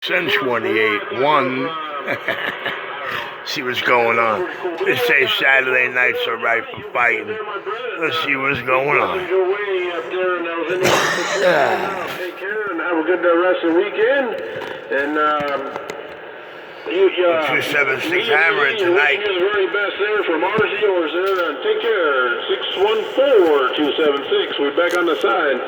Since 28-1. See what's going on. They say Saturday night's alright for fighting. Let's see what's going on. Take care and have a good rest of the weekend. And 276 hammering tonight. You the very best there from ours to yours there. And take care. 614-276. We're back on the side.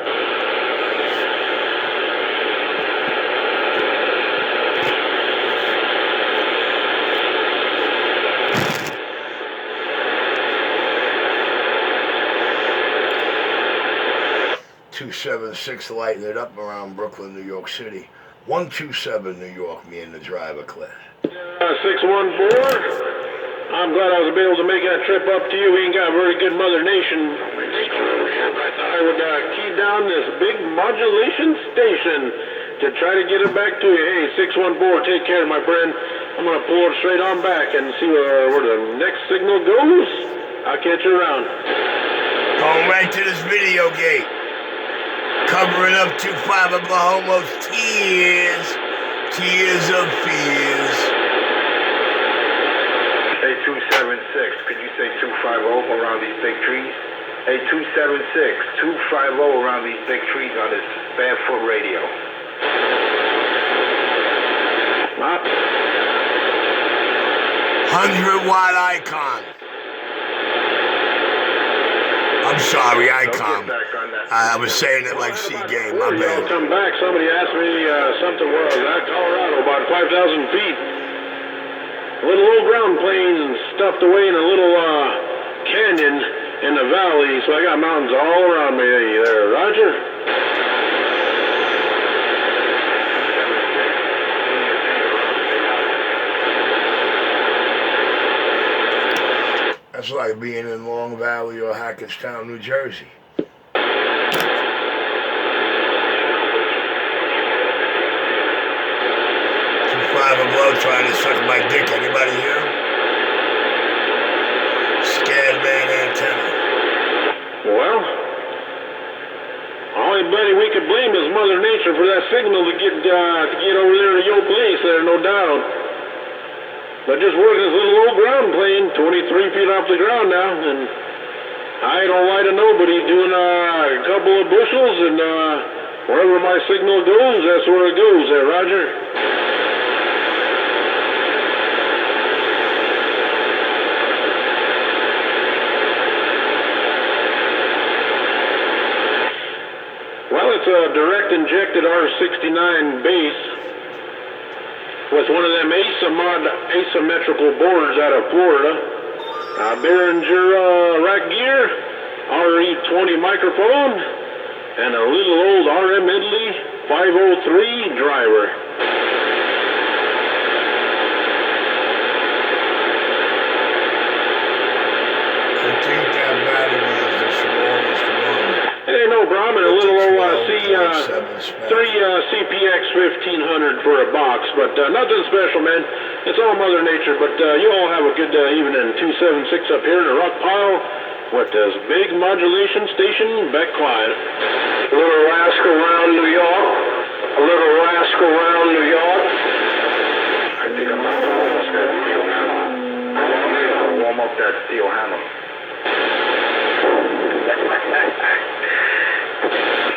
.276 lighting it up around Brooklyn, New York City. 127 New York, me and the driver, Claire. 614. I'm glad I was able to make that trip up to you. We ain't got a very good Mother Nation. I would key down this big modulation station to try to get it back to you. Hey, 614, take care, my friend. I'm going to pull it straight on back and see where the next signal goes. I'll catch you around. Going right to this video gate. Covering up 25 Oklahoma's tears of fears. Hey, 276, could you say 250 around these big trees? Hey, 276, 250 around these big trees on this barefoot radio. 100-watt icon. I'm sorry, icon. I was saying it like C-Game, my bad. Come back, somebody asked me something, where I was at Colorado, about 5,000 feet. Little old ground planes and stuffed away in a little canyon in the valley, so I got mountains all around me there. Roger? That's like being in Long Valley or Hackettstown, New Jersey. 25 below trying to suck my dick. Anybody here? Scared man antenna. Well, only we could blame is Mother Nature for that signal to get over there to your place there, no doubt. But just working this little old ground plane, 23 feet off the ground now, and I don't lie to nobody, doing a couple of bushels, and wherever my signal goes, that's where it goes there, Roger. Well, it's a direct injected R69 base with one of them asymmetrical boards out of Florida. Behringer rack gear, RE20 microphone, and a little old RM Italy 503 driver. I think that battery is the smallest one. Hey, no problem. A little old CPX 1500 for a box, but nothing special, man. It's all Mother Nature, but you all have a good evening. 276 up here in the rock pile with this big modulation station, Beck Clyde. A little rascal round New York. A little rascal round New York. I think I'm about to almost that steel hammer. Warm up that steel hammer.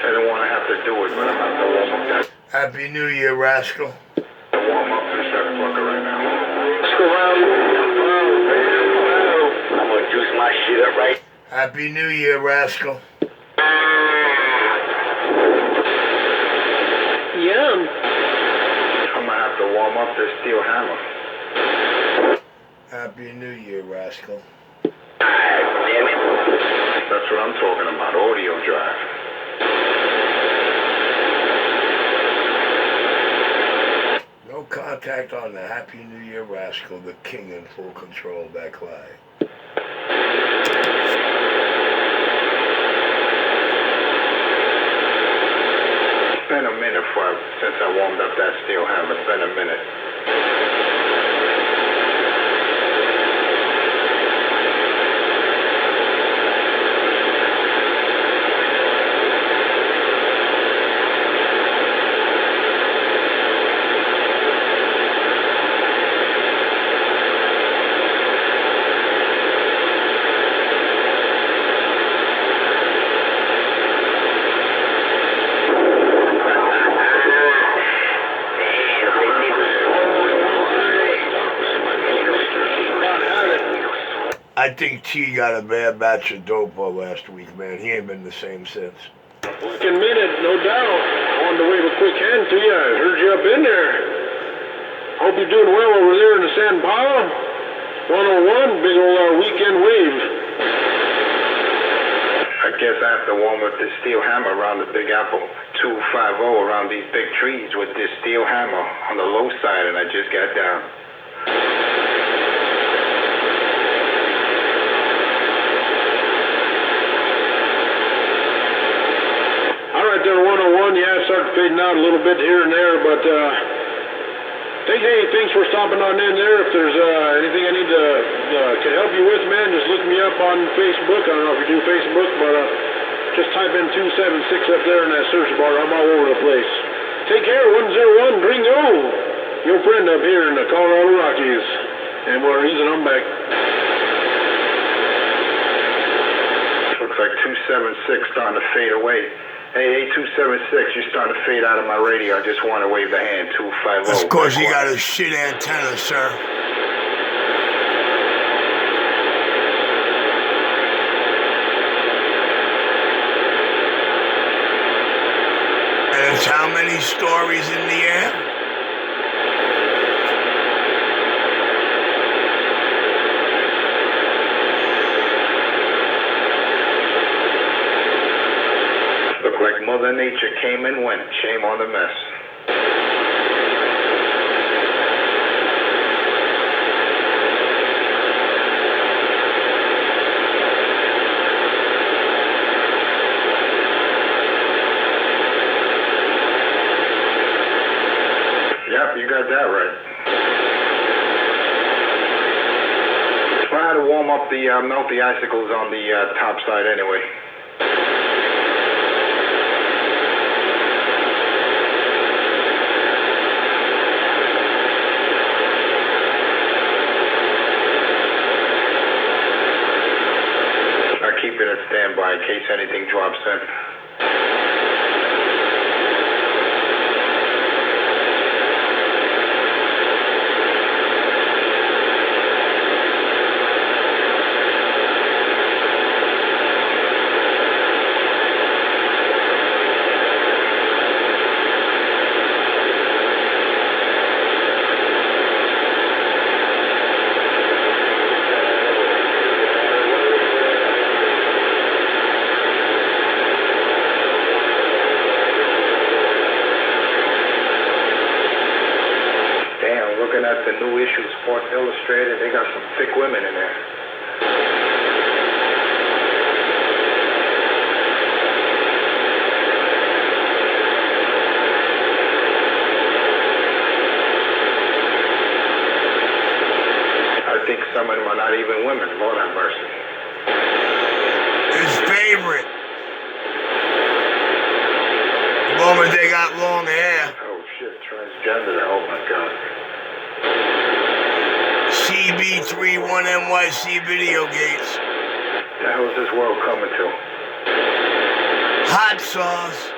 I don't want to have to do it, but I'm about to warm up that. Happy New Year, rascal. Warm up this fucker right now. Rascal round. I'm gonna juice my shit up right. Happy New Year, rascal. Yum. I'm gonna have to warm up this steel hammer. Happy New Year, rascal. Damn it. That's what I'm talking about, audio drive. No contact on the Happy New Year, rascal. The king in full control, Beck Clyde. It's been a minute since I warmed up that steel hammer. It's been a minute. I think T got a bad batch of dope last week, man. He ain't been the same since. Fucking minute, no doubt. I wanted to wave a quick hand to you. I heard you up in there. Hope you're doing well over there in the San Paulo. 101, big old weekend wave. I guess I have to warm up this steel hammer around the Big Apple. 250 around these big trees with this steel hammer on the low side, and I just got down. All right there, 101. Yeah, it started fading out a little bit here and there, but thanks for stopping on in there. If there's anything I need to can help you with, man, just look me up on Facebook. I don't know if you do Facebook, but just type in 276 up there in that search bar. I'm all over the place. Take care, 101 Gringo. Your friend up here in the Colorado Rockies. And we're easing them back. Looks like 276 starting to fade away. Hey, 276, you're starting to fade out of my radio. I just want to wave the hand, 250. That's because you got a shit antenna, sir. And it's how many stories in the air? Like Mother Nature came and went. Shame on the mess. Yep, you got that right. Try to warm up the melt the icicles on the top side anyway. Keep it at standby in case anything drops in. Looking at the new issue of Sports Illustrated, they got some thick women in there. I think some of them are not even women. Lord have mercy. His favorite. The moment they got long hair. Oh shit, transgender. Oh my god. CB31NYC Video Gates. The hell is this world coming to? Hot sauce.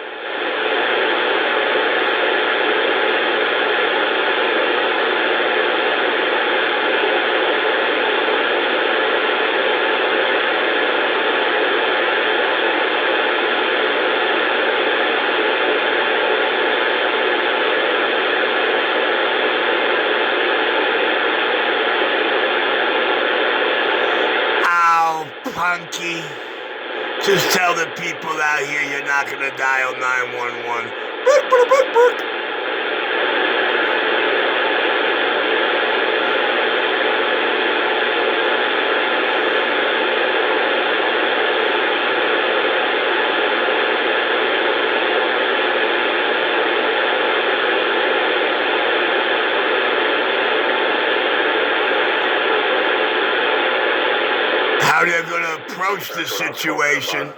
Punky. Just tell the people out here you're not gonna dial 911. Book, book, book, book. How they're going to approach the situation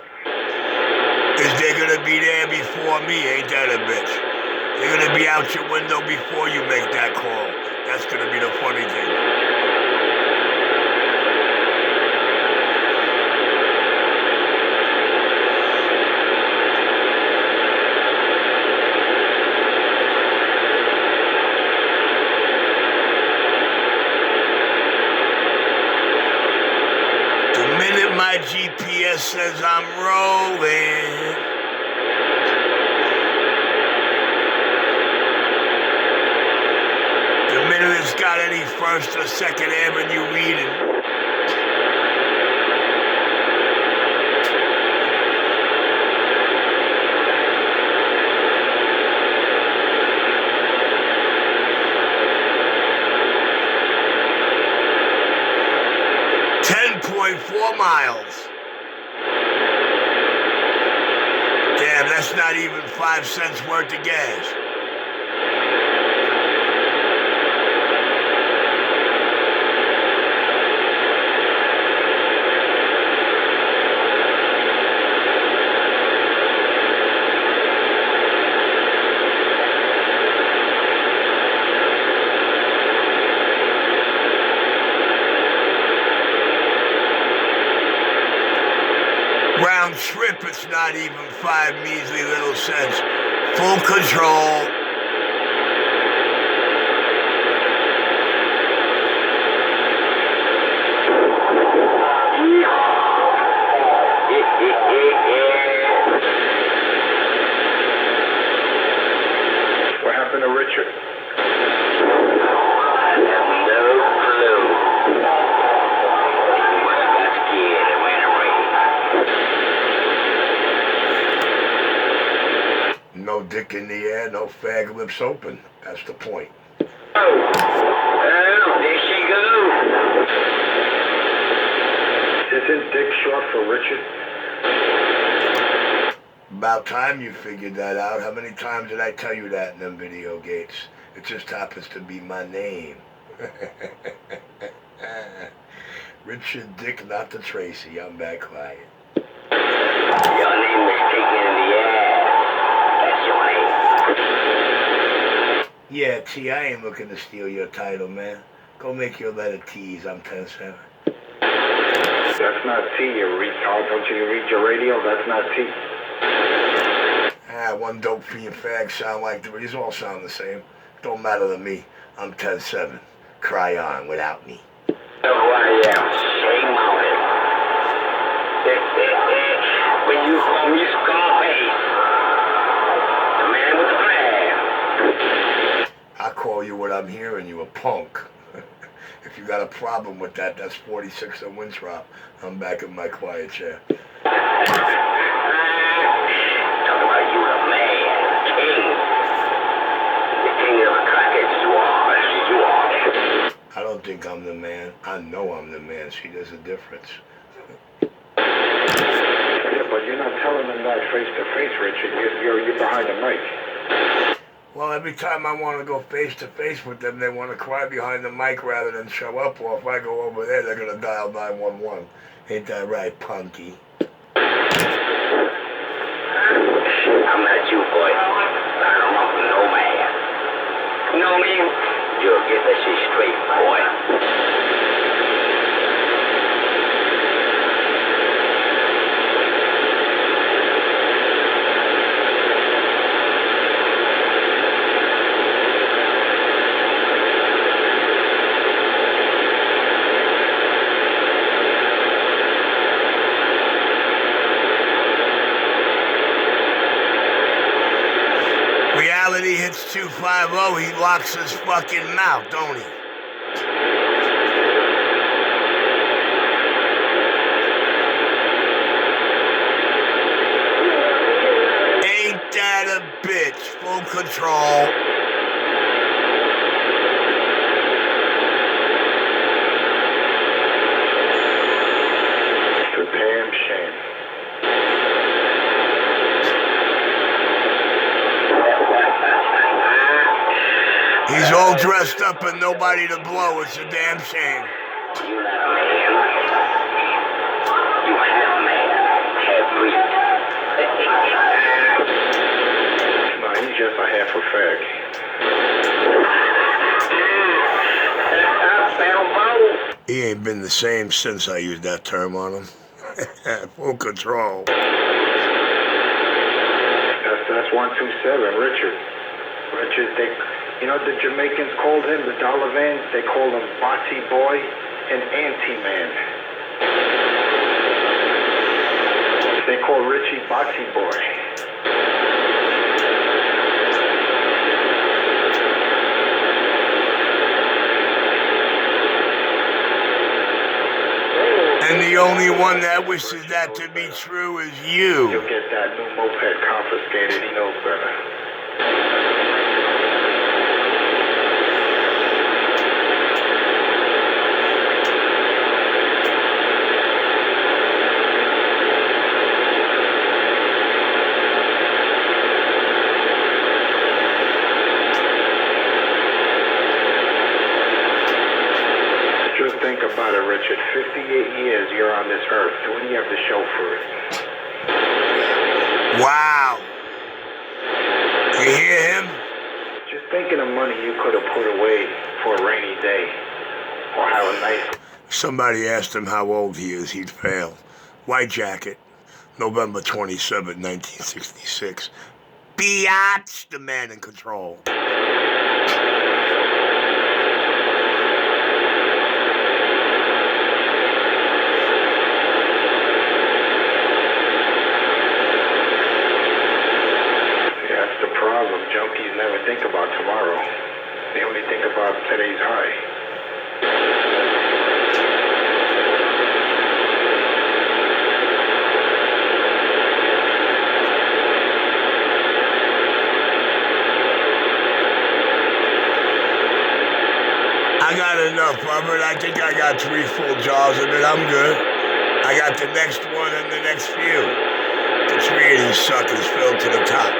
is they're going to be there before me, ain't that a bitch? They're going to be out your window before you make that call. That's going to be the funny thing. just says I'm rolling. The minute it's got any First or Second Avenue reading. .4 miles. Damn, that's not even 5 cents worth of gas. Round trip, it's not even 5 measly little cents. Full control. What happened to Richard? No dick in the air, no fag lips open. That's the point. Oh, there she goes. Isn't Dick short for Richard? About time you figured that out. How many times did I tell you that in them video gates? It just happens to be my name. Richard Dick, not the Tracy. I'm back quiet. Your name was taken in the air. Yeah, T, I ain't looking to steal your title, man. Go make your letter T's. I'm 10-7. That's not T, you retard. Don't you read your radio? That's not T. One dope fiend fag sound like the... These all sound the same. Don't matter to me. I'm 10-7. Cry on without me. Oh, I am. Shame on it. When you call me Scarface, the man with the plan. I call you what I'm hearing, you a punk. If you got a problem with that, that's 46 at Winthrop. I'm back in my quiet chair. Talk about you, the man, king. The king of the crackheads you are. You are. I don't think I'm the man. I know I'm the man. See, there's a difference. Yeah, but you're not telling them that face to face, Richard. You're behind the mic. Well, every time I want to go face to face with them, they want to cry behind the mic rather than show up. Or if I go over there, they're going to dial 911. Ain't that right, punky? I'm not you, boy. I don't want no man. You know me? You'll get that shit straight, boy. Reality hits 250, he locks his fucking mouth, don't he? Ain't that a bitch? Full control. It's a damn shame. He's all dressed up and nobody to blow. It's a damn shame. You're not a man. You half man, half breed. No, he's just a half a fag. He ain't been the same since I used that term on him. Full control. That's 127, Richard. Richard, you know the Jamaicans called him, the Dollar Vans, they called him Bati Boy and Anti-Man. They call Richie Botsy Boy. And the only one that wishes that to be true is you. You'll get that new moped confiscated. He knows better. Just think about it, Richard. 58 years you're on this earth. What do you have to show for it? Wow. You hear him? Just think of the money you could have put away for a rainy day. Or have a nice... Somebody asked him how old he is. He'd fail. White Jacket, November 27, 1966. Biatch, the man in control. Junkies never think about tomorrow. They only think about today's high. I got enough of it. I think I got 3 full jars of it. I'm good. I got the next one and the next few. The 3 of these suckers filled to the top.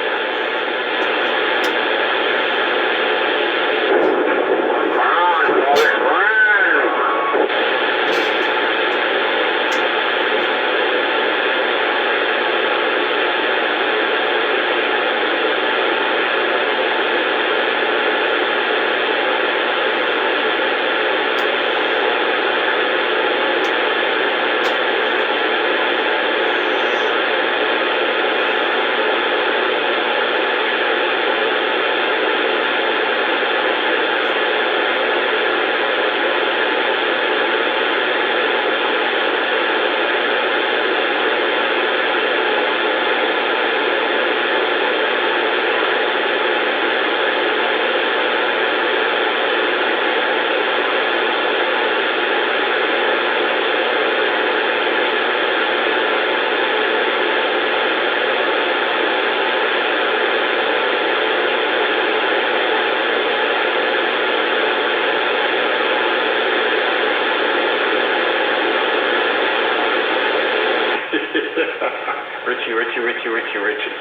Richie.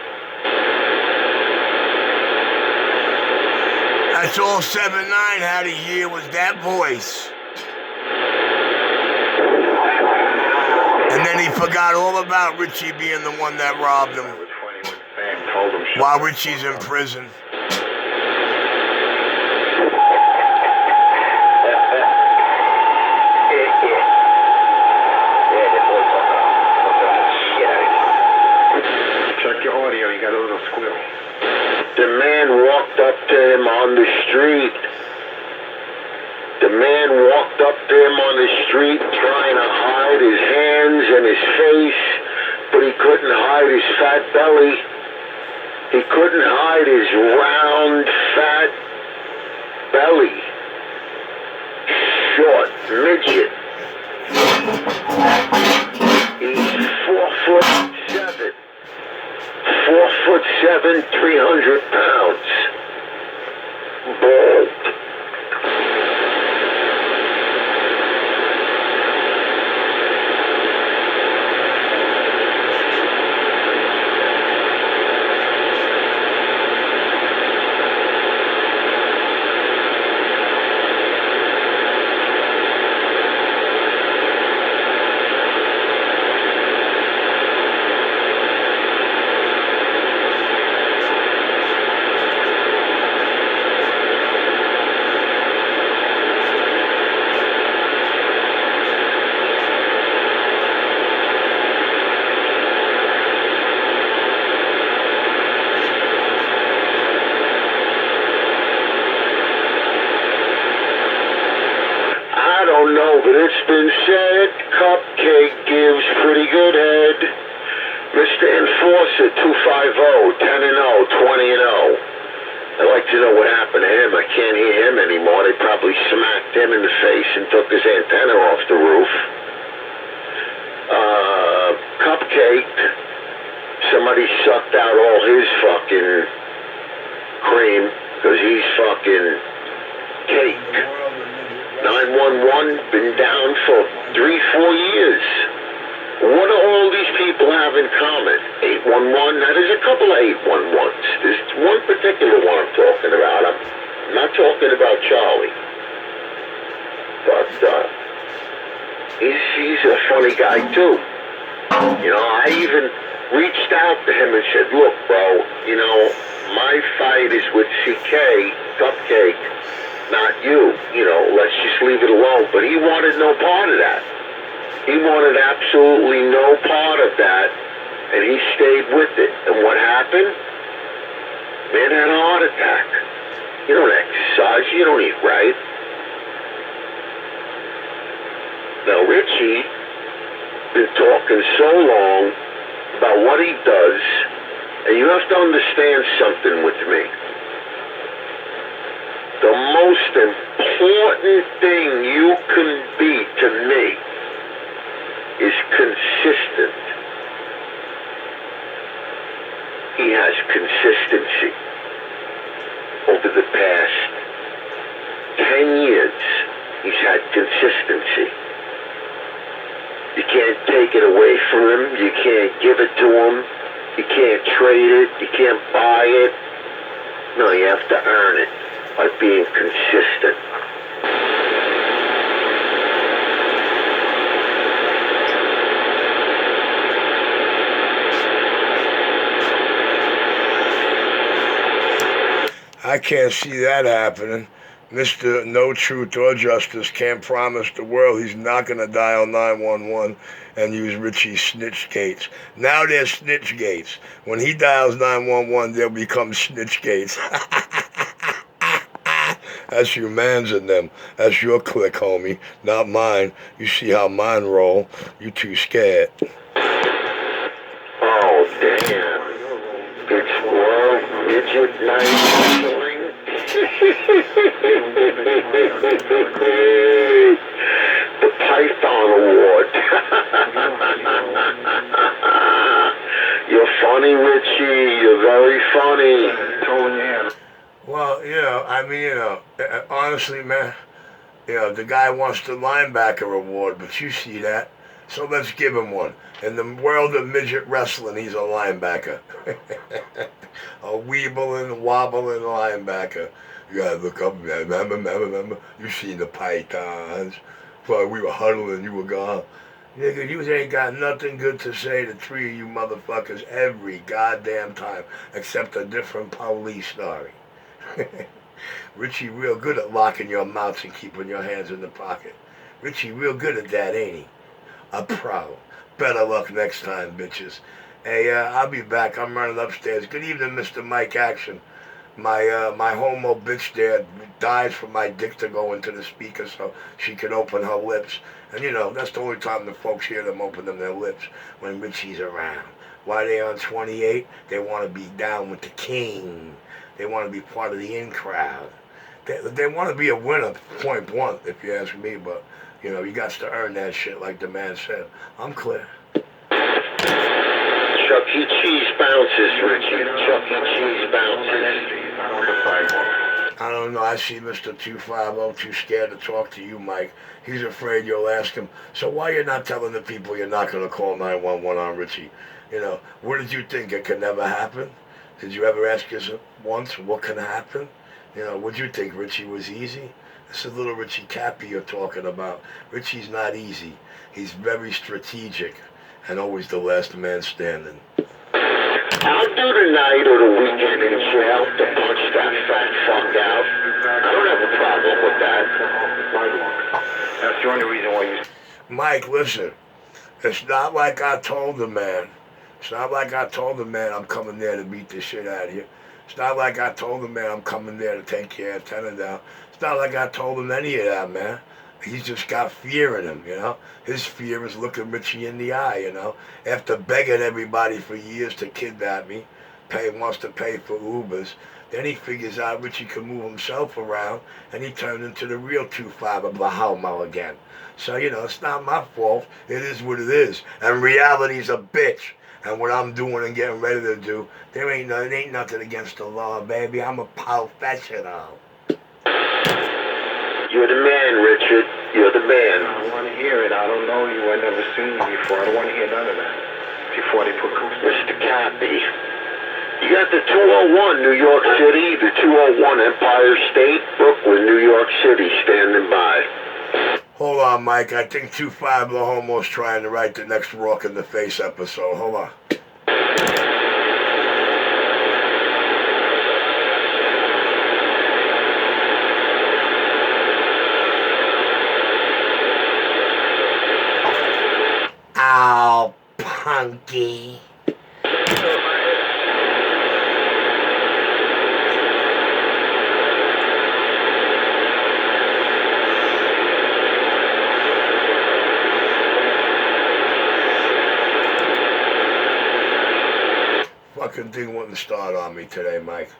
That's all 7-9 had a year was that voice. And then he forgot all about Richie being the one that robbed him. It was funny when Sam told him. While Richie's in prison. Check your audio, you got a little squeal. The man walked up to him on the street. The man walked up to him on the street trying to hide his hands and his face, but he couldn't hide his fat belly. He couldn't hide his round, fat belly. Short midget. He's 4'7". 4'7", 300 pounds. Bald. But it's been said, Cupcake gives pretty good head. Mr. Enforcer 250, 10-0, 20-0. I'd like to know what happened to him. I can't hear him anymore. They probably smacked him in the face and took his antenna off the roof. Cupcake. Somebody sucked out all his fucking cream because he's fucking cake. 911 been down for 3-4 years. What do all these people have in common? 811? Now, there's a couple of 811s. There's one particular one I'm talking about. I'm not talking about Charlie. But, he's a funny guy, too. You know, I even reached out to him and said, look, bro, you know, my fight is with CK, Cupcake, not you. You know, let's just leave it alone. But he wanted no part of that. He wanted absolutely no part of that, and he stayed with it. And what happened? Man had a heart attack. You don't exercise, you don't eat right. Now, Richie been talking so long about what he does, and you have to understand something with me. The most important thing you can be to me is consistent. He has consistency. Over the past 10 years, he's had consistency. You can't take it away from him. You can't give it to him. You can't trade it. You can't buy it. No, you have to earn it by being consistent. I can't see that happening. Mr. No Truth or Justice can't promise the world he's not going to dial 911 and use Richie's snitch gates. Now they're snitch gates. When he dials 911, they'll become snitch gates. That's your man's in them. That's your clique, homie, not mine. You see how mine roll. You too scared. Oh, damn. It's World Midget Night Wrestling. The Python Award. You're funny, Richie. You're very funny. Well, you know, I mean, you know, honestly, man, you know, the guy wants the linebacker award, but you see that. So let's give him one. In the world of midget wrestling, he's a linebacker. A weebling, wobbling linebacker. You gotta look up, remember, you seen the Pythons. While we were huddling, you were gone. Nigga, you ain't got nothing good to say to three of you motherfuckers every goddamn time, except a different police story. Richie real good at locking your mouths and keeping your hands in the pocket. Richie real good at that, ain't he? A pro. Better luck next time, bitches. Hey, I'll be back. I'm running upstairs. Good evening, Mr. Mike Action. My homo bitch there dies for my dick to go into the speaker so she can open her lips. And you know, that's the only time the folks hear them opening their lips, when Richie's around. Why they on 28? They want to be down with the king. They want to be part of the in crowd. They want to be a winner, point blank, if you ask me, but you know, you got to earn that shit like the man said. I'm clear. Chuck E. Cheese bounces, Richie. Chuck E. Cheese bounces. I don't know. I see Mr. 250 too scared to talk to you, Mike. He's afraid you'll ask him, so why you're not telling the people you're not going to call 911 on Richie? You know, what did you think? It could never happen? Did you ever ask yourself once what can happen? You know, what'd you think Richie was easy? This is little Richie Cappy you're talking about. Richie's not easy. He's very strategic and always the last man standing. I'll do the night or the weekend in jail to punch that fat fuck out. I don't have a problem with that. That's the only reason why you... Mike, listen. It's not like I told the man. It's not like I told the man I'm coming there to beat the shit out of you. It's not like I told the man I'm coming there to take your antenna down. It's not like I told him any of that, man. He's just got fear in him, you know. His fear is looking Richie in the eye, you know. After begging everybody for years to kidnap me, wants to pay for Ubers, then he figures out Richie can move himself around, and he turned into the real 2-5 of Blahomo again. So, you know, it's not my fault. It is what it is. And reality's a bitch. And what I'm doing and getting ready to do, it ain't nothing against the law, baby. I'm a professional. You're the man, Richard. You're the man. I don't want to hear it. I don't know you. I never seen you before. I don't want to hear none of that. Before they put Mr. Cappy. You got the 201 New York City, the 201 Empire State, Brooklyn, New York City, standing by. Hold on, Mike. I think 2-5 Blahomo's trying to write the next Rock in the Face episode. Hold on. Ow, punky. Fucking thing wouldn't start on me today, Mike.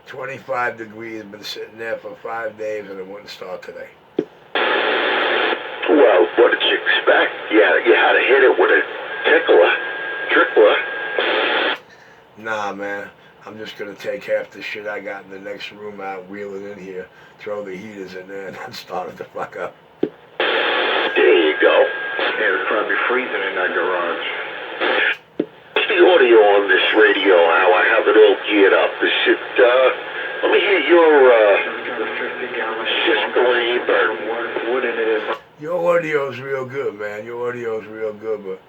25 degrees, been sitting there for 5 days and it wouldn't start today. Well, what did you expect? You had to hit it with a trickler. Nah, man. I'm just gonna take half the shit I got in the next room out, wheel it in here, throw the heaters in there, and then start it the fuck up. There you go. Yeah, it's probably freezing in that garage. What's the audio on this radio, how I have it all geared up? Is it, let me hear your, Cisco Ebert. Wood in it. Your audio's real good, man. Your audio's real good, but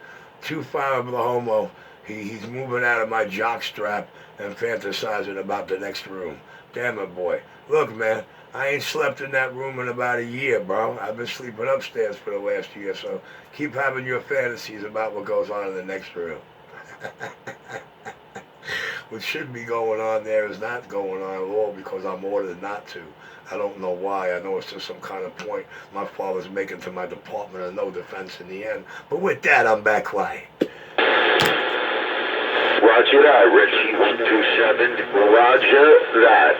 2-5 Blahomo, he's moving out of my jock strap and fantasizing about the next room. Damn it, boy. Look, man, I ain't slept in that room in about a year, bro. I've been sleeping upstairs for the last year, so keep having your fantasies about what goes on in the next room. What should be going on there is not going on at all because I'm ordered not to. I don't know why. I know it's just some kind of point my father's making to my Department of No Defense in the end. But with that, I'm back quiet. Roger that, Richie 127. Roger that.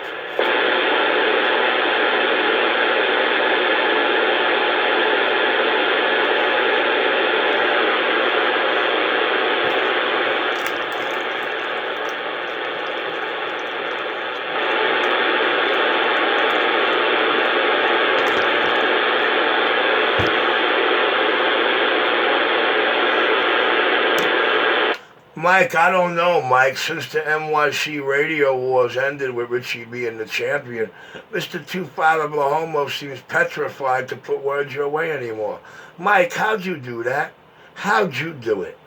Mike, I don't know, Mike. Since the NYC Radio Wars ended with Richie being the champion, Mr. 2-5 Blahomo seems petrified to put words your way anymore. Mike, how'd you do that? How'd you do it?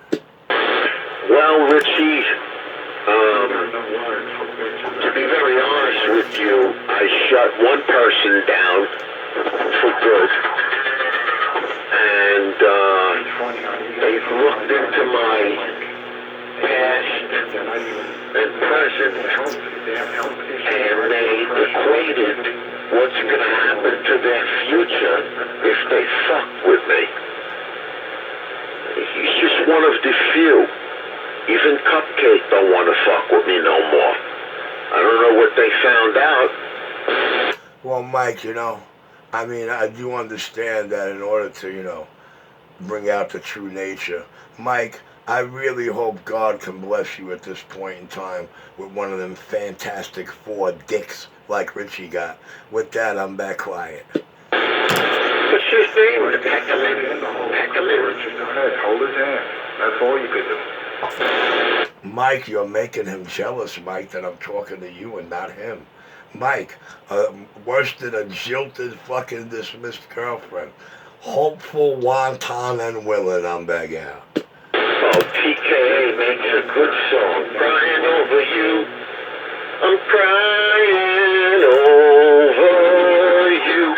Well, Richie, to be very honest with you, I shut one person down for good. And they've looked into my past and present, and they equated what's going to happen to their future if they fuck with me. He's just one of the few. Even Cupcake don't want to fuck with me no more. I don't know what they found out. Well, Mike, you know, I mean, I do understand that in order to, you know, bring out the true nature. Mike, I really hope God can bless you at this point in time with one of them fantastic 4 dicks like Richie got. With that, I'm back quiet. What's his name? Peck him in. Hold his hand. That's all you could do. Mike, you're making him jealous, Mike, that I'm talking to you and not him. Mike, worse than a jilted fucking dismissed girlfriend. Hopeful, wanton, and willing, I'm back out. Oh, PKA makes a good song. Crying over you. I'm crying over you.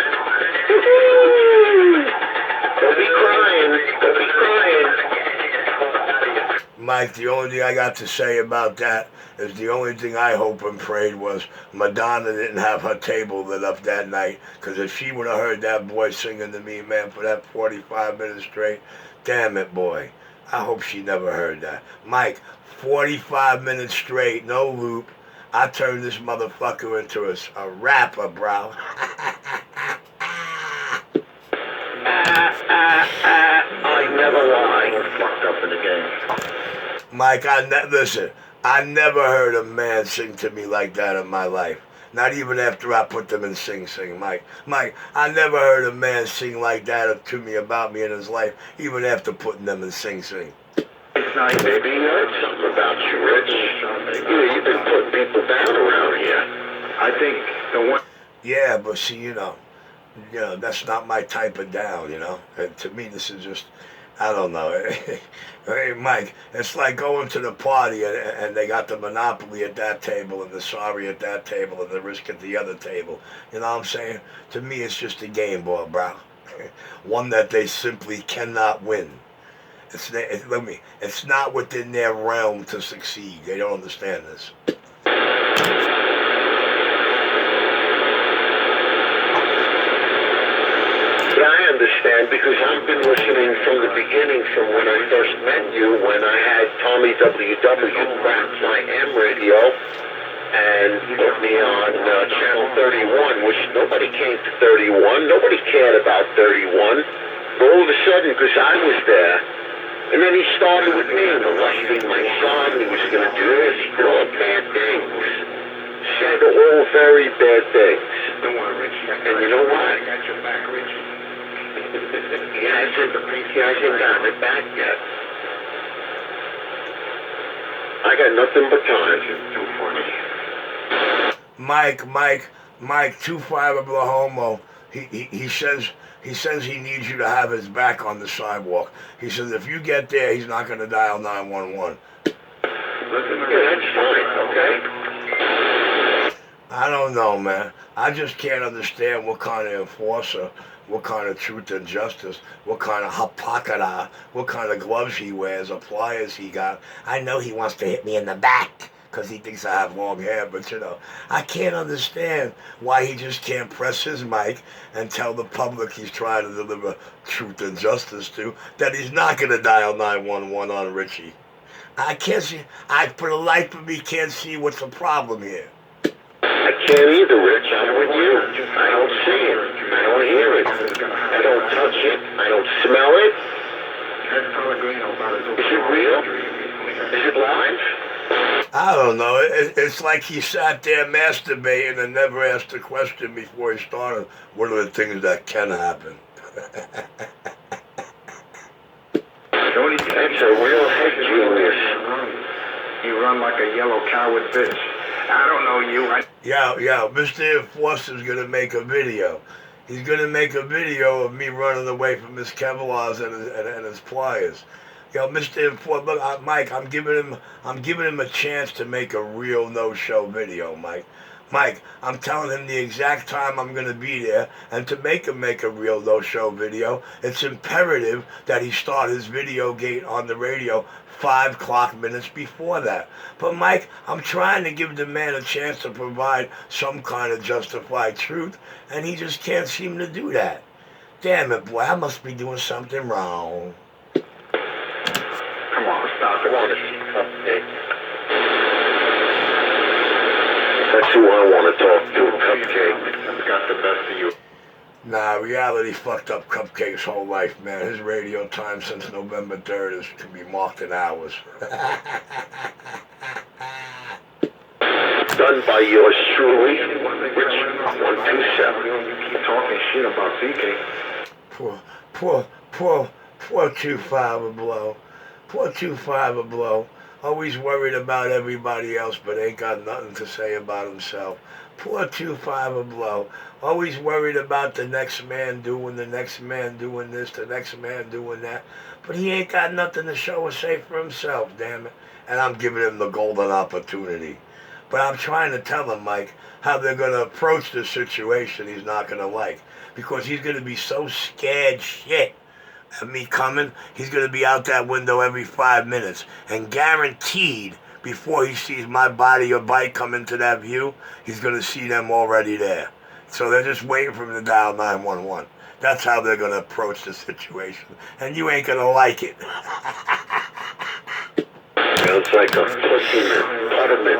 Don't be crying. Don't be crying. Mike, the only thing I got to say about that is the only thing I hope and prayed was Madonna didn't have her table lit up that night, because if she would have heard that boy singing to me, man, for that 45 minutes straight, damn it, boy. I hope she never heard that. Mike, 45 minutes straight, no loop. I turned this motherfucker into a rapper, bro. I never lie. Fucked up in the game. Mike, listen, I never heard a man sing to me like that in my life. Not even after I put them in Sing Sing, Mike. Mike, I never heard a man sing like that to me about me in his life, even after putting them in Sing Sing. Maybe you heard something about you, Rich. You've been putting people down around here. I think the one. Yeah, but see, you know, that's not my type of down, And to me, this is just, I don't know. Hey, Mike, it's like going to the party and they got the Monopoly at that table and the Sorry at that table and the Risk at the other table. You know what I'm saying? To me, it's just a game board, bro. One that they simply cannot win. It's not within their realm to succeed. They don't understand this. I understand because I've been listening from the beginning, from when I first met you, when I had Tommy WW crack my M radio and put me on Channel 31, which nobody came to 31. Nobody cared about 31. But all of a sudden, because I was there, and then he started with me, molesting my son. He was going to do this. He did all bad things. Said all very bad things. Don't worry, Rich. And you know what? I got your back, Rich. He hasn't gotten it back yet. I got nothing but time. Mike, 25 Oklahoma. He says he needs you to have his back on the sidewalk. He says if you get there, he's not going to dial 911. That's fine, okay? I don't know, man. I just can't understand what kind of enforcer, what kind of truth and justice, what kind of hapakara, what kind of gloves he wears or pliers he got. I know he wants to hit me in the back because he thinks I have long hair, but I can't understand why he just can't press his mic and tell the public he's trying to deliver truth and justice to that he's not going to dial 911 on Richie. I can't see, for the life of me, can't see what's the problem here. I can't either, Rich. I'm with you. I don't see it. I don't hear it. I don't touch it. I don't smell it. Is it real? Is it live? I don't know. It's like he sat there masturbating and never asked a question before he started. What are the things that can happen? That's a real head genius. You run like a yellow coward bitch. I don't know you. Yo, Mr. Enforcer's gonna make a video. He's gonna make a video of me running away from his Kevlar's and his pliers. Yo, Mr. Enforcer, look, Mike, I'm giving him a chance to make a real no-show video, Mike. Mike, I'm telling him the exact time I'm going to be there, and to make him make a real no-show video, it's imperative that he start his video gate on the radio 5 clock minutes before that. But Mike, I'm trying to give the man a chance to provide some kind of justified truth, and he just can't seem to do that. Damn it, boy, I must be doing something wrong. Come on, stop it. That's who I want to talk to, Cupcake. I've got the best of you. Nah, reality fucked up Cupcake's whole life, man. His radio time since November 3rd can be marked in hours. Done by yours truly, Rich 127. You keep talking shit about CK. Poor 2-5 below. Poor 2-5 below. Always worried about everybody else, but ain't got nothing to say about himself. Poor 2-5 below. Always worried about the next man doing the next man doing this, the next man doing that. But he ain't got nothing to show or say for himself, damn it. And I'm giving him the golden opportunity. But I'm trying to tell him, Mike, how they're going to approach the situation he's not going to like. Because he's going to be so scared shit at me coming, he's going to be out that window every 5 minutes. And guaranteed, before he sees my body or bike come into that view, he's going to see them already there. So they're just waiting for him to dial 911. That's how they're going to approach the situation. And you ain't going to like it. Sounds like a pussy putterman.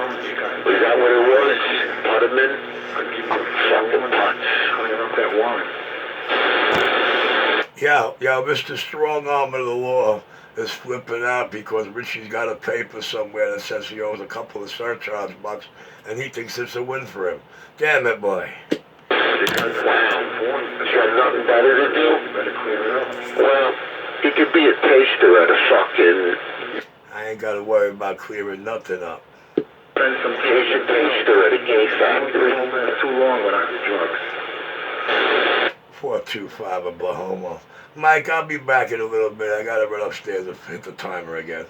Was that what it was? Putterman? Fucking putts. That warrant. Yeah, Mr. Strong Arm of the Law is flipping out because Richie's got a paper somewhere that says he owes a couple of surcharge bucks, and he thinks it's a win for him. Damn it, boy. Wow. He's got nothing better to do? Better clear it up. Well, he could be a taster at a fucking... I ain't got to worry about clearing nothing up. Spend some He's a taster at a gay factory. That's too long without the drugs. 425 Oklahoma. Mike, I'll be back in a little bit. I got to run upstairs and hit the timer again.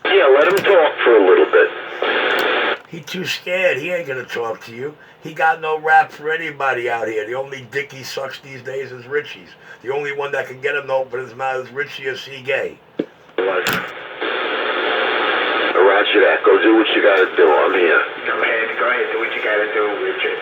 Yeah, let him talk for a little bit. He too scared. He ain't going to talk to you. He got no rap for anybody out here. The only dick he sucks these days is Richie's. The only one that can get him to open his mouth is Richie or C. Gay. Roger that. Go do what you gotta do. I'm here. Go ahead, do what you gotta do, Richard.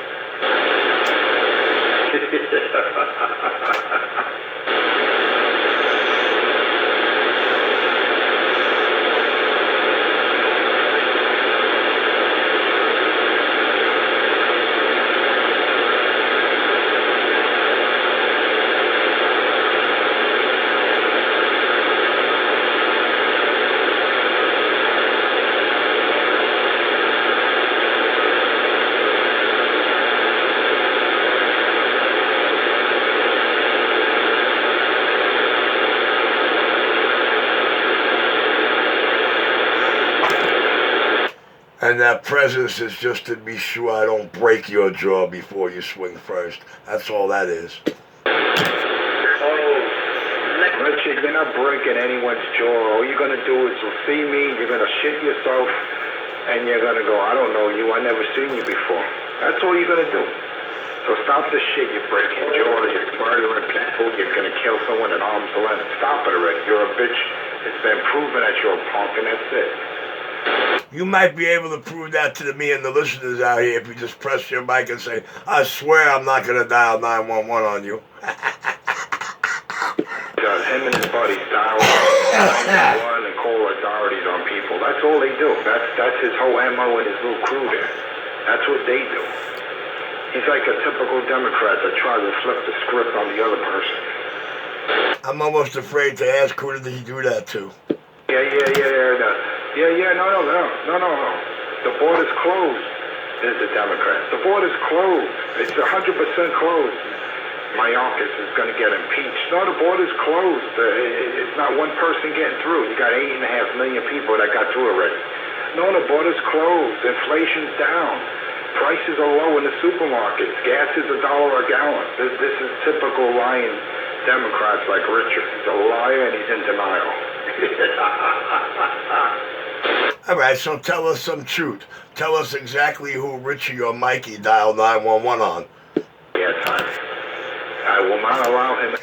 And that presence is just to be sure I don't break your jaw before you swing first. That's all that is. Richard, you're not breaking anyone's jaw. All you're gonna do is you'll see me, you're gonna shit yourself, and you're gonna go, I don't know you, I never seen you before. That's all you're gonna do. So stop the shit, you're breaking jaws, you're murdering people, you're gonna kill someone at arm's length. Stop it already. You're a bitch. It's been proven that you're a punk, and that's it. You might be able to prove that to me and the listeners out here if you just press your mic and say, I swear I'm not going to dial 911 on you. Him and his buddies dial 911 and call authorities on people. That's all they do. That's his whole MO and his little crew there. That's what they do. He's like a typical Democrat that tries to flip the script on the other person. I'm almost afraid to ask who did he do that to. No. The border's closed. There's the Democrats. The border's closed. It's 100% closed. Mayorkas is going to get impeached. No, the border's closed. It's not one person getting through. You got 8.5 million people that got through already. No, the border's closed. Inflation's down. Prices are low in the supermarkets. Gas is $1 a gallon. This is typical lying Democrats like Richard. He's a liar and he's in denial. All right, so tell us some truth. Tell us exactly who Richie or Mikey dialed 911 on. Yes, I will not allow him.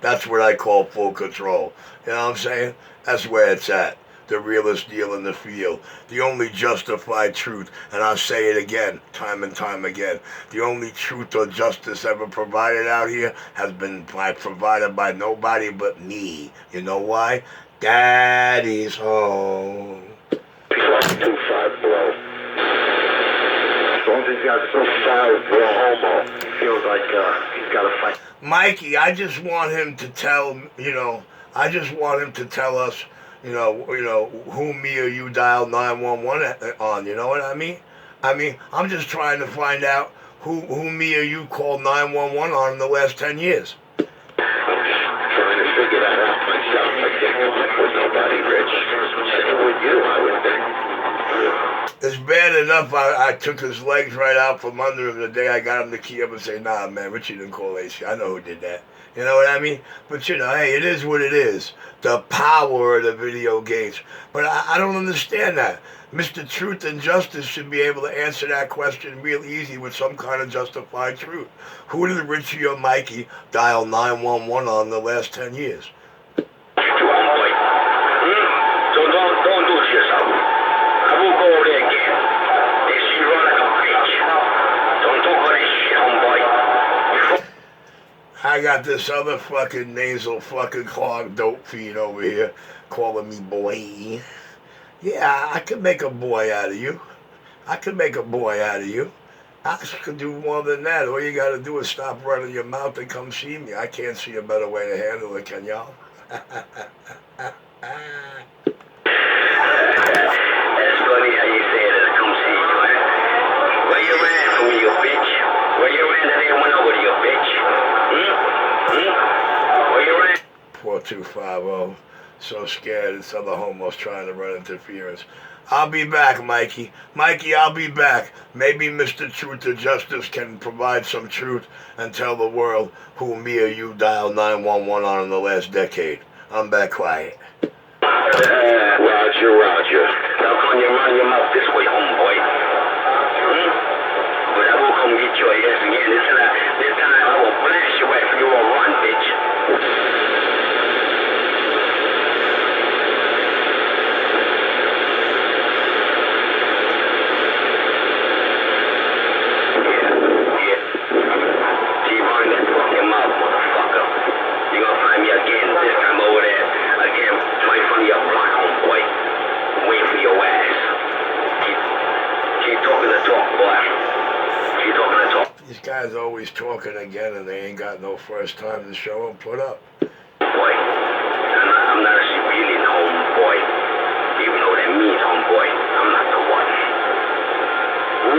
That's what I call full control. You know what I'm saying? That's where it's at. The realest deal in the field. The only justified truth, and I'll say it again, time and time again. The only truth or justice ever provided out here has been provided by nobody but me. You know why? Daddy's home. 25 blow. As long as he's got so far homo, he feels like he's got to fight. Mikey, I just want him to tell, us, who me or you dialed 911 on, you know what I mean? I'm just trying to find out who me or you called 911 on in the last 10 years. Trying to figure that out myself. I can't come up with nobody, Rich. Same with you, I would think. It's bad enough I took his legs right out from under him the day I got him to key up and say, nah, man, Richie didn't call AC. I know who did that. You know what I mean? But, you know, hey, it is what it is. The power of the video games. But I don't understand that. Mr. Truth and Justice should be able to answer that question real easy with some kind of justified truth. Who did Richie or Mikey dial 911 on the last 10 years? Don't do it to yourself. I won't go over there again. They see you run like a bitch. Don't talk all that shit, homeboy. I got this other fucking nasal fucking clogged dope fiend over here calling me boy. Yeah, I could make a boy out of you. I could make a boy out of you. I could do more than that. All you gotta do is stop running your mouth and come see me. I can't see a better way to handle it, can y'all? That's funny how you say that. Come see you, man. Where you ran from me, you bitch? Where you ran that they went over to you, bitch? Where you ran? 4250. So scared this other homo's trying to run interference. I'll be back, Mikey. Mikey, I'll be back. Maybe Mr. Truth or Justice can provide some truth and tell the world who me or you dialed 911 on in the last decade. I'm back quiet. Roger. Now come you run your mouth this way, homeboy. But I will come get your ass again. This time I will blast you after you all run, bitch. These guys always talking again and they ain't got no first time to show them put up. Boy, I'm not a civilian, homeboy. Even though that means, homeboy, I'm not the one.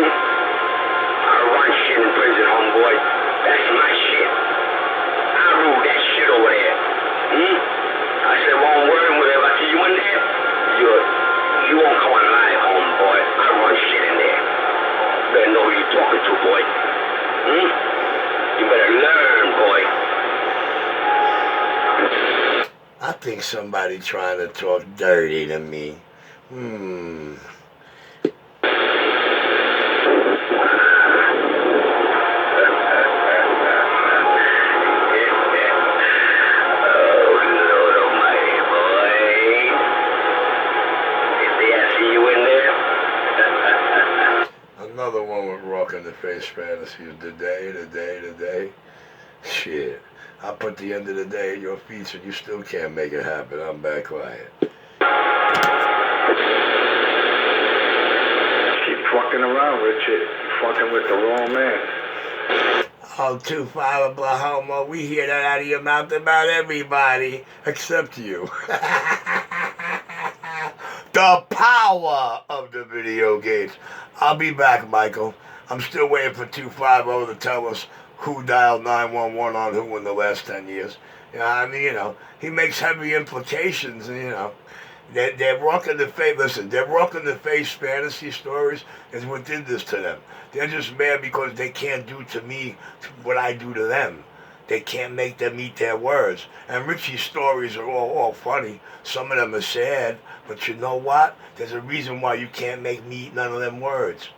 I run shit in prison, homeboy. That's my shit. I rule that shit over there. I said one word and whatever I see you in there, you won't come alive, homeboy. I run shit in there. Better know who you're talking to, boy. You better learn, boy. I think somebody trying to talk dirty to me. Another one with rock in the face fantasies. Today. Shit. I put the end of the day at your feet so you still can't make it happen. I'm back quiet. Keep fucking around, Richard. You're fucking with the wrong man. Oh, 25 Oklahoma, we hear that out of your mouth about everybody except you. The power of the video games. I'll be back, Michael. I'm still waiting for 250 to tell us who dialed 911 on who in the last 10 years. You know, I mean, you know, he makes heavy implications, and, you know, they're rocking the face. Listen, they're rocking the face fantasy stories is what did this to them. They're just mad because they can't do to me what I do to them. They can't make them eat their words. And Richie's stories are all funny. Some of them are sad, but you know what? There's a reason why you can't make me eat none of them words.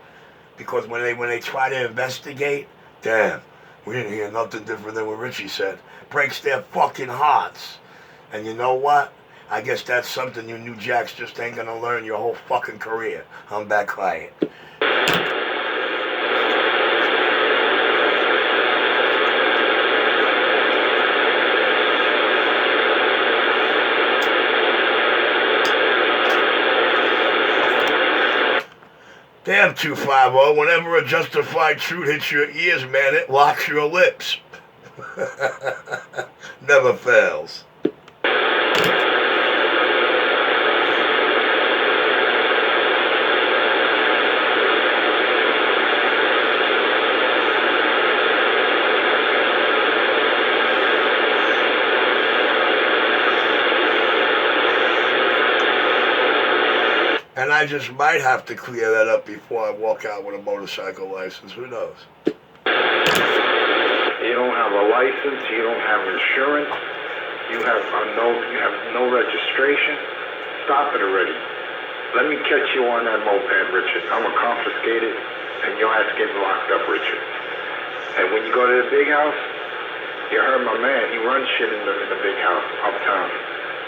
Because when they try to investigate, damn, we didn't hear nothing different than what Richie said. Breaks their fucking hearts. And you know what? I guess that's something you New Jacks just ain't gonna learn your whole fucking career. I'm back quiet. Damn, 250, whenever a justified truth hits your ears, man, it locks your lips. Never fails. And I just might have to clear that up before I walk out with a motorcycle license. Who knows? You don't have a license. You don't have insurance. You have no registration. Stop it already. Let me catch you on that moped, Richard. I'm gonna confiscate it, and your ass getting locked up, Richard. And when you go to the big house, you heard my man. He runs shit in the big house uptown.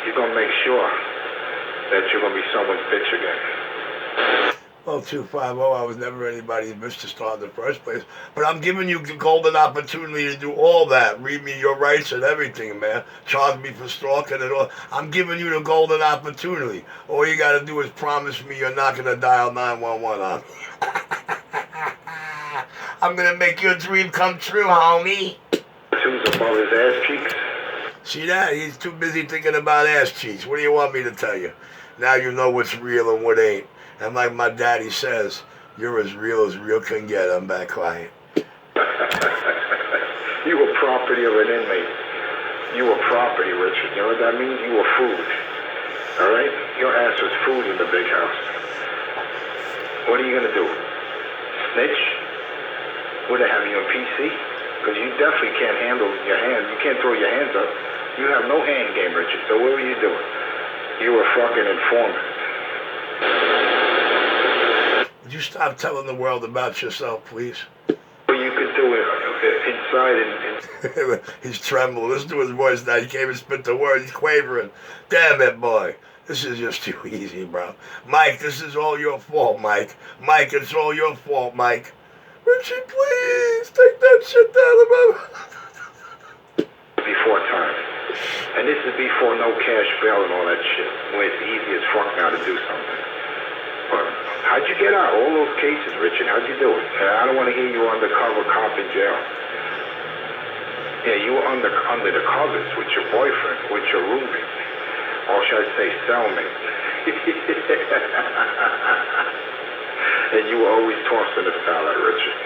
He's gonna make sure that you're gonna be someone's bitch again. Well, 250, I was never anybody's bitch to start in the first place. But I'm giving you the golden opportunity to do all that. Read me your rights and everything, man. Charge me for stalking and all. I'm giving you the golden opportunity. All you got to do is promise me you're not going to dial 911 on me. I'm going to make your dream come true, homie. Two's above his ass cheeks. See that? He's too busy thinking about ass cheeks. What do you want me to tell you? Now you know what's real and what ain't. And like my daddy says, you're as real can get. I'm back quiet. You were property of an inmate. You were property, Richard. You know what that means? You were food. All right? Your ass was food in the big house. What are you going to do? Snitch? Would they have you on PC? Because you definitely can't handle your hands. You can't throw your hands up. You have no hand game, Richard. So what were you doing? You were fucking informant. Would you stop telling the world about yourself, please? Well, you could do it inside and He's trembling. Listen to his voice now. He can't even spit the word. He's quavering. Damn it, boy. This is just too easy, bro. Mike, this is all your fault, Mike. Mike, it's all your fault, Mike. Richie, please, take that shit down of my... before time. And this is before no cash bail and all that shit, where it's easy as fuck now to do something. But how'd you get out? All those cases, Richard, how'd you do it? I don't want to hear you undercover cop in jail. Yeah, you were under the covers with your boyfriend, with your roommate. Or should I say cellmate. And you were always tossing the salad, Richard.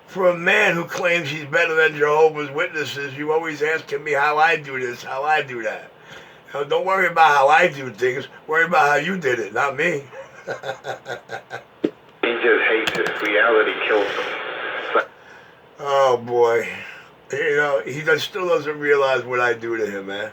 For a man who claims he's better than Jehovah's Witnesses, you always asking me how I do this, how I do that. Now, don't worry about how I do things. Worry about how you did it, not me. He just hates it. Reality kills him. Oh, boy. You know, he still doesn't realize what I do to him, man.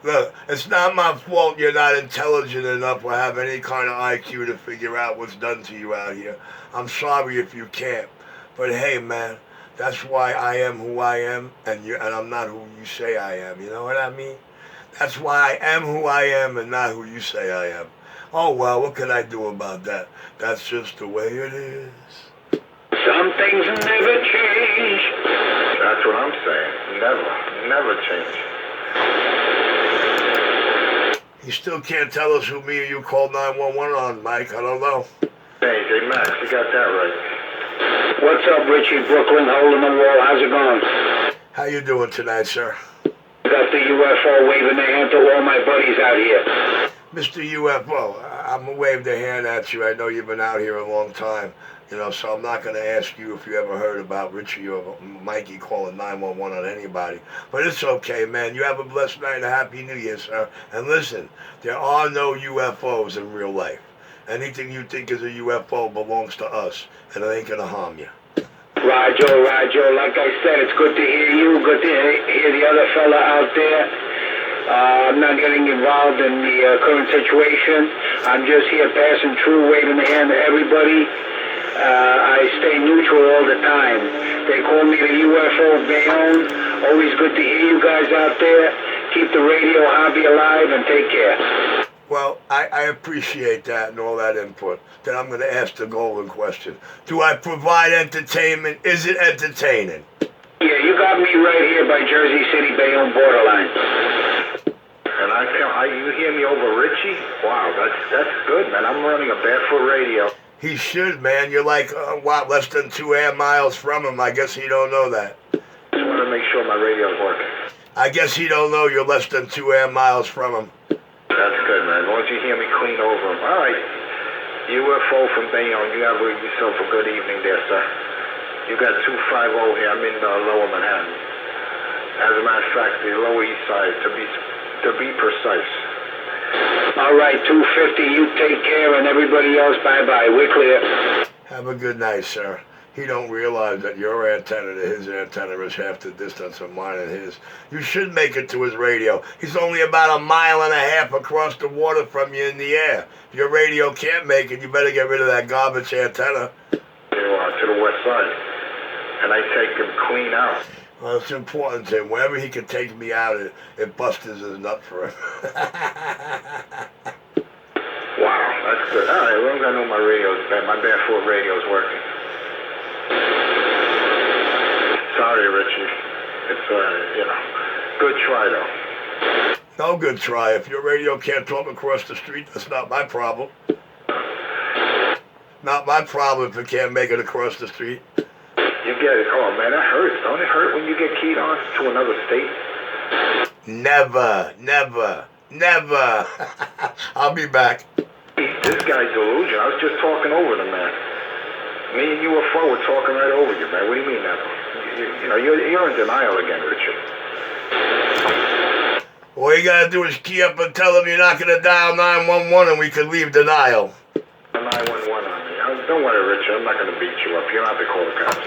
Look, it's not my fault you're not intelligent enough or have any kind of IQ to figure out what's done to you out here. I'm sorry if you can't. But hey, man, that's why I am who I am, and I'm not who you say I am. You know what I mean? That's why I am who I am and not who you say I am. Oh, well, what can I do about that? That's just the way it is. Some things never change. That's what I'm saying. Never change. You still can't tell us who me or you called 911 on, Mike. I don't know. Hey, Max, you got that right. What's up, Richie? Brooklyn, hole in the wall. How's it going? How you doing tonight, sir? Got the UFO waving their hand to all my buddies out here. Mr. UFO, I'm going to wave the hand at you. I know you've been out here a long time, you know, so I'm not going to ask you if you ever heard about Richie or Mikey calling 911 on anybody. But it's okay, man. You have a blessed night and a happy new year, sir. And listen, there are no UFOs in real life. Anything you think is a UFO belongs to us, and it ain't going to harm you. Roger. Like I said, it's good to hear you. Good to hear the other fella out there. I'm not getting involved in the current situation. I'm just here passing through, waving the hand to everybody. I stay neutral all the time. They call me the UFO Bayonne. Always good to hear you guys out there. Keep the radio hobby alive and take care. Well, I appreciate that and all that input. Then I'm going to ask the golden question. Do I provide entertainment? Is it entertaining? Yeah, you got me right here by Jersey City, Bayonne borderline. And you hear me over Richie? Wow, that's good, man. I'm running a barefoot radio. He should, man. You're like, less than 2 air miles from him. I guess he don't know that. Just want to make sure my radio's working. I guess he don't know you're less than 2 air miles from him. That's good, man. As long as you hear me clean over him. All right. UFO from Bayonne, you have yourself a good evening there, sir. You got 250 here. I'm in Lower Manhattan. As a matter of fact, the Lower East Side, to be precise. All right, 250, you take care, and everybody else, bye-bye. We're clear. Have a good night, sir. He don't realize that your antenna to his antenna is half the distance of mine and his. You should make it to his radio. He's only about 1.5 miles across the water from you in the air. If your radio can't make it, you better get rid of that garbage antenna. To the west side. And I take him clean out. Well, it's important to him. Wherever he can take me out, it busters his nut for him. Wow, that's good. All right, well, I know my radio's bad. My barefoot radio's working. Sorry, Richie. It's, good try, though. No good try. If your radio can't talk across the street, that's not my problem. Not my problem if it can't make it across the street. You get it. Oh, man, that hurts. Don't it hurt when you get keyed on to another state? Never. I'll be back. This guy's delusion. I was just talking over the man. Me and UFO were talking right over you, man. What do you mean now? You're in denial again, Richard. All you gotta do is key up and tell them you're not gonna dial 911 and we can leave denial. 911 on me. Don't worry, Richard. I'm not gonna beat you up. You don't have to call the cops.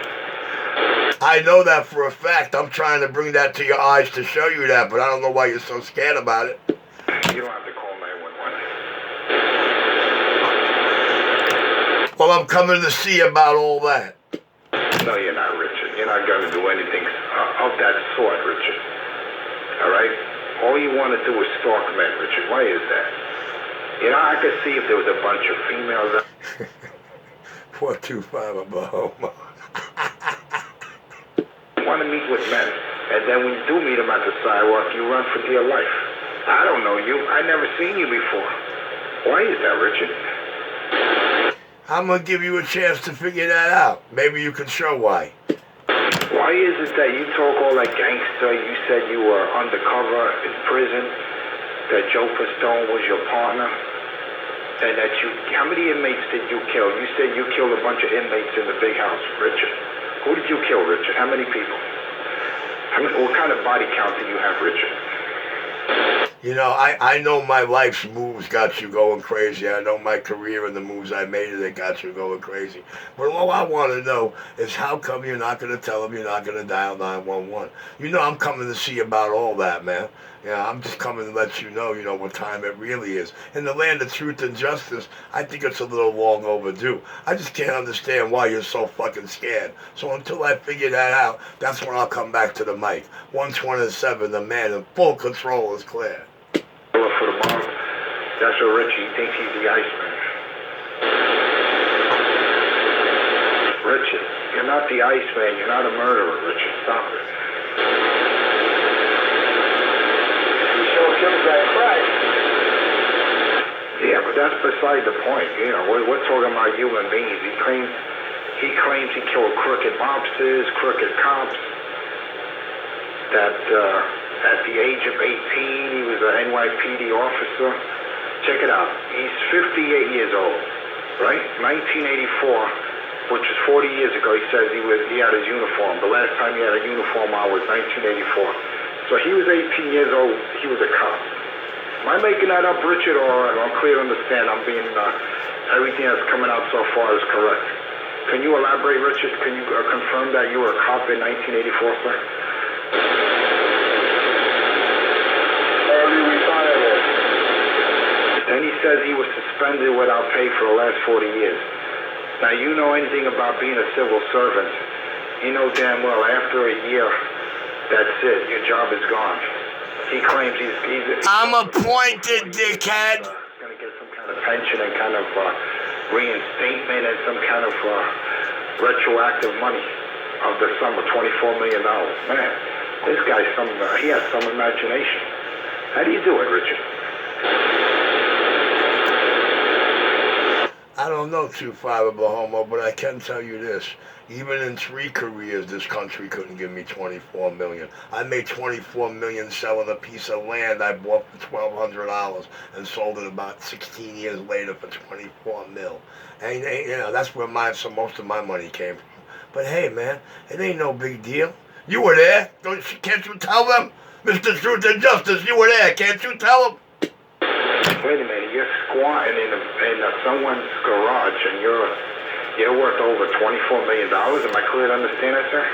I know that for a fact. I'm trying to bring that to your eyes to show you that, but I don't know why you're so scared about it. You don't have to call 911. Well, I'm coming to see about all that. No, you're not, Richard. You're not gonna do anything of that sort, Richard. All right? All you want to do is stalk men, Richard. Why is that? I could see if there was a bunch of females. 425 above. You want to meet with men, and then when you do meet them at the sidewalk, you run for dear life. I don't know you. I never seen you before. Why is that, Richard? I'm gonna give you a chance to figure that out. Maybe you can show why. Why is it that you talk all like gangster? You said you were undercover in prison, that Joe Pistone was your partner, and that how many inmates did you kill? You said you killed a bunch of inmates in the big house, Richard. Who did you kill, Richard? How many people? What kind of body count do you have, Richard? I know my life's moves got you going crazy. I know my career and the moves I made that got you going crazy. But all I want to know is how come you're not going to tell them you're not going to dial 911? I'm coming to see about all that, man. I'm just coming to let you know, what time it really is. In the land of truth and justice, I think it's a little long overdue. I just can't understand why you're so fucking scared. So until I figure that out, that's when I'll come back to the mic. 127, the man in full control is clear. For the bomb. That's what Richie thinks he's the Iceman. Richard, you're not the Iceman. You're not a murderer, Richard. Stop it. He sure kills that crack. Yeah, but that's beside the point. We're talking about human beings. He claims he killed crooked mobsters, crooked cops. That at the age of 18, he was an NYPD officer. Check it out. He's 58 years old, right? 1984, which was 40 years ago, he says he had his uniform. The last time he had a uniform on was 1984. So he was 18 years old. He was a cop. Am I making that up, Richard, or I'm clear to understand I'm being, everything that's coming out so far is correct? Can you elaborate, Richard? Can you confirm that you were a cop in 1984, sir? Then he says he was suspended without pay for the last 40 years. Now, you know anything about being a civil servant, you know damn well after a year, that's it, your job is gone. He claims he's I'm appointed, dickhead. Going to get some kind of pension and kind of reinstatement and some kind of retroactive money of the sum of $24 million. Man, this guy's he has some imagination. How do you do it, Richard? I don't know 25 Bahama, but I can tell you this. Even in 3 careers, this country couldn't give me $24 million. I made $24 million selling a piece of land I bought for $1,200 and sold it about 16 years later for $24 million. And that's where most of my money came from. But hey, man, it ain't no big deal. You were there. Can't you tell them? Mr. Truth and Justice, you were there. Can't you tell them? Wait a minute, you're squatting in someone's garage and you're worth over $24 million. Am I clear to understand that, sir?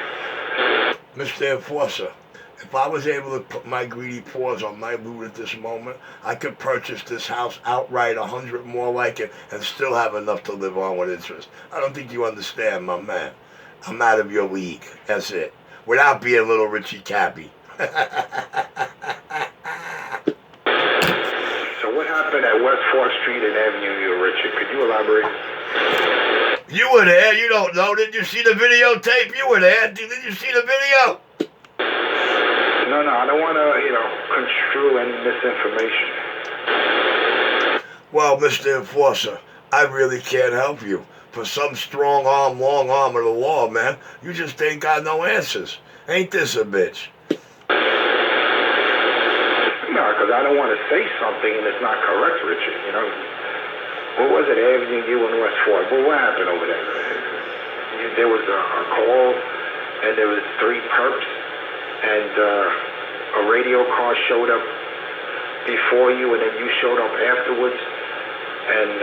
Mr. Enforcer, if I was able to put my greedy paws on my loot at this moment, I could purchase this house outright, 100 more like it, and still have enough to live on with interest. I don't think you understand, my man. I'm out of your league. That's it. Without being little Richie Cappy. So what happened at West 4th Street and Avenue, Richard? Could you elaborate? You were there. You don't know. Did you see the videotape? You were there. Did you see the video? No, I don't want to, construe any misinformation. Well, Mr. Enforcer, I really can't help you. For some strong arm, long arm of the law, man, you just ain't got no answers. Ain't this a bitch? No, because I don't want to say something and it's not correct, Richard, What was it, Avenue U and West 4th? Well, what happened over there? There was a call, and there was 3 perps, and a radio car showed up before you, and then you showed up afterwards, and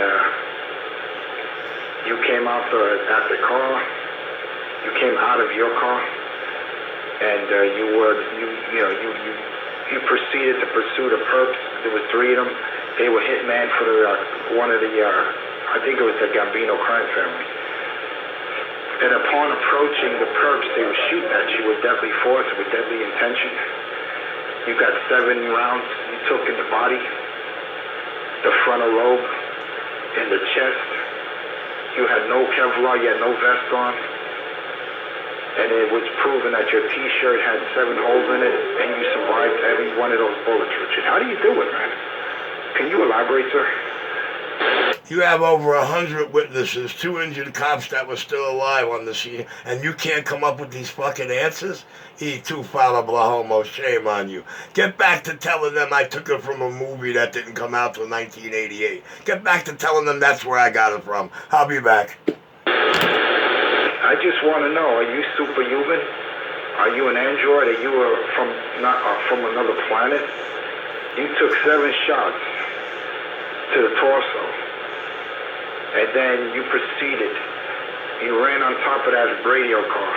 you came out at the car. You came out of your car, and you proceeded to pursue the perps. There was 3 of them. They were hitman for one of the, I think it was the Gambino crime family. And upon approaching the perps, they were shooting at you with deadly force, with deadly intention. You got 7 rounds you took in the body, the frontal lobe, in the chest. You had no Kevlar, you had no vest on. And it was proven that your T-shirt had 7 holes in it, and you survived every one of those bullets, Richard. How do you do it, man? Can you elaborate, sir? You have over 100 witnesses, 2 injured cops that were still alive on the scene, and you can't come up with these fucking answers? Tu fala homo, shame on you. Get back to telling them I took it from a movie that didn't come out till 1988. Get back to telling them that's where I got it from. I'll be back. I just want to know, are you superhuman? Are you an android? Are you from another planet? You took 7 shots to the torso, and then you proceeded. You ran on top of that radio car,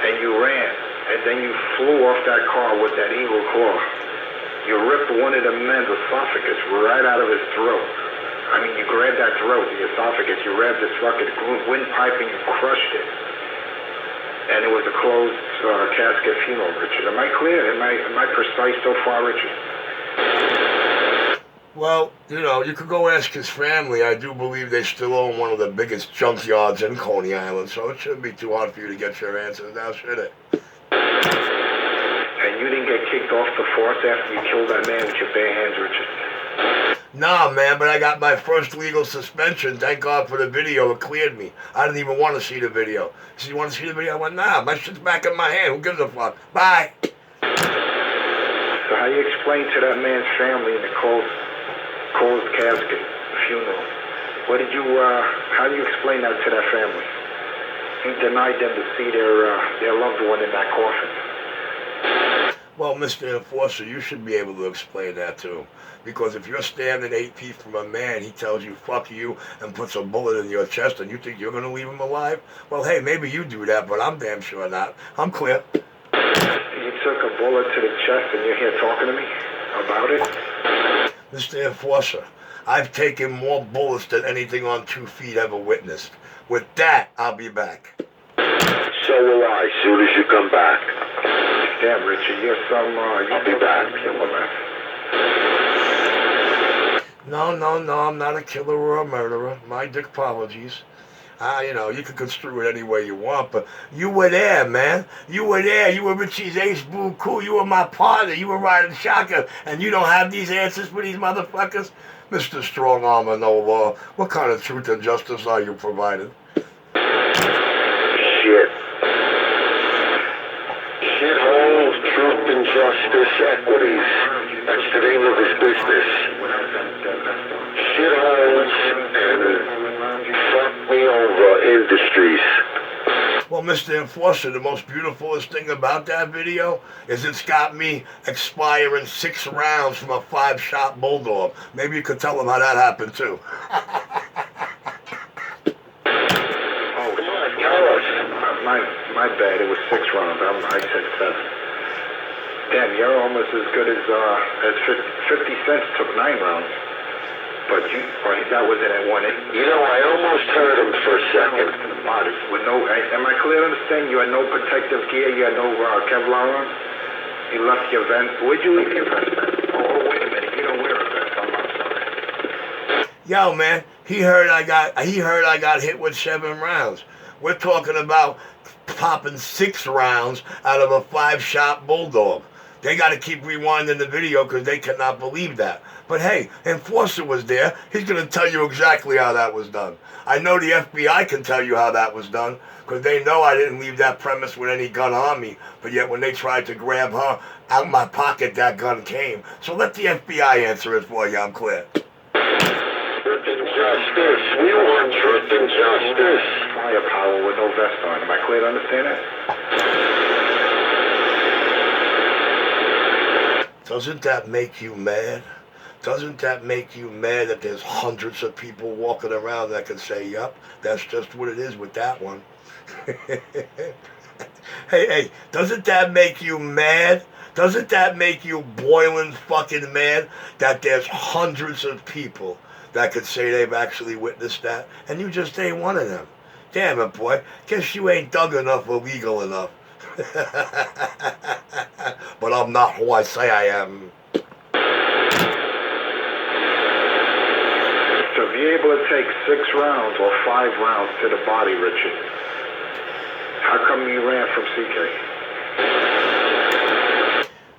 and you ran, and then you flew off that car with that eagle claw. You ripped one of the men's esophagus right out of his throat. I mean, you grabbed that throat, the esophagus, you grabbed this fucking windpipe and you crushed it. And it was a closed casket funeral, Richard. Am I clear? Am I precise so far, Richard? Well, you could go ask his family. I do believe they still own one of the biggest junkyards in Coney Island, so it shouldn't be too hard for you to get your answers now, should it? And you didn't get kicked off the force after you killed that man with your bare hands, Richard? Nah, man, but I got my first legal suspension. Thank God for the video. It cleared me. I didn't even want to see the video. He said, you want to see the video? I went, nah, my shit's back in my hand. Who gives a fuck? Bye. So how you explain to that man's family in the closed casket funeral? How do you explain that to that family? You denied them to see their loved one in that coffin. Well, Mr. Enforcer, you should be able to explain that too. Because if you're standing 8 feet from a man, he tells you, fuck you, and puts a bullet in your chest, and you think you're going to leave him alive? Well, hey, maybe you do that, but I'm damn sure not. I'm clear. You took a bullet to the chest, and you're here talking to me about it? Mr. Enforcer, I've taken more bullets than anything on 2 feet ever witnessed. With that, I'll be back. So will I, soon as you come back. Damn, Richard, you're I'll be back. No, I'm not a killer or a murderer. My dick apologies. You can construe it any way you want, but you were there, man. You were there. You were Richie's ace boo cool. You were my partner. You were riding shotgun, and you don't have these answers for these motherfuckers? Mr. Strong Arm of No Law, what kind of truth and justice are you providing? Shit. Shitholes, truth and justice, equities. That's the name of his business. Shitholes and fuck me over industries. Well, Well, Mr. Enforcer, the most beautifulest thing about that video is it's got me expiring 6 rounds from a 5-shot bulldog. Maybe you could tell them how that happened too. Oh, my bad. It was 6 rounds. I said 7. Damn, you're almost as good as 50 Cent took 9 rounds. But that wasn't at 1 inning. You know, I almost heard him for a second. With no, am I clear to understand? You had no protective gear. You had no Kevlar on. You left your vest. Where'd you leave your vest? Oh, wait a minute. You don't wear a vest. I'm sorry. Yo, man, he heard I got hit with 7 rounds. We're talking about popping 6 rounds out of a 5-shot bulldog. They got to keep rewinding the video because they cannot believe that. But hey, Enforcer was there. He's going to tell you exactly how that was done. I know the FBI can tell you how that was done because they know I didn't leave that premise with any gun on me. But yet when they tried to grab her, out of my pocket that gun came. So let the FBI answer it for you. I'm clear. Truth and justice. We want truth and justice. Firepower with no vest on. Am I clear to understand that? Doesn't that make you mad? Doesn't that make you mad that there's hundreds of people walking around that can say, yup, that's just what it is with that one? Hey, doesn't that make you mad? Doesn't that make you boiling fucking mad that there's hundreds of people that could say they've actually witnessed that, and you just ain't one of them? Damn it, boy. Guess you ain't dug enough or legal enough. But I'm not who I say I am. To be able to take 6 rounds or 5 rounds to the body, Richard, how come you ran from CK?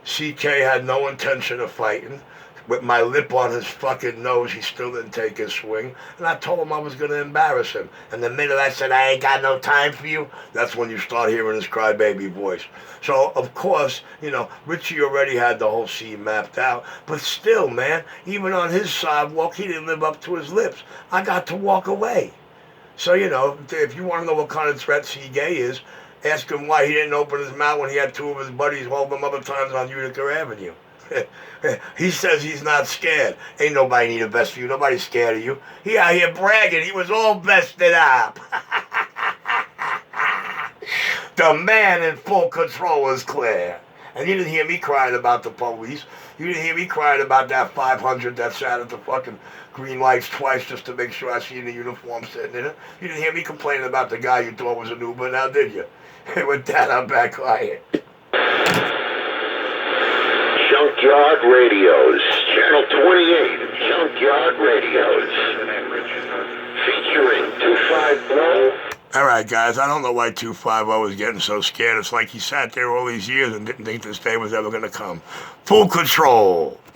CK had no intention of fighting. With my lip on his fucking nose, he still didn't take his swing. And I told him I was going to embarrass him. And the minute I said, I ain't got no time for you, that's when you start hearing his crybaby voice. So, of course, you know, Richie already had the whole scene mapped out. But still, man, even on his sidewalk, he didn't live up to his lips. I got to walk away. So, you know, if you want to know what kind of threat CK is, ask him why he didn't open his mouth when he had 2 of his buddies hold him other times on Utica Avenue. He says he's not scared. Ain't nobody need a vest for you. Nobody's scared of you. He out here bragging. He was all vested up. The man in full control is clear. And you didn't hear me crying about the police. You didn't hear me crying about that 500 that sat at the fucking green lights twice just to make sure I seen the uniform sitting in it. You didn't hear me complaining about the guy you thought was an Uber, now did you? With that, I'm back quiet. Junkyard Radios, Channel 28, Junkyard Radios, featuring 25 Blow. All right, guys, I don't know why 250 is getting so scared. It's like he sat there all these years and didn't think this day was ever going to come. Full control.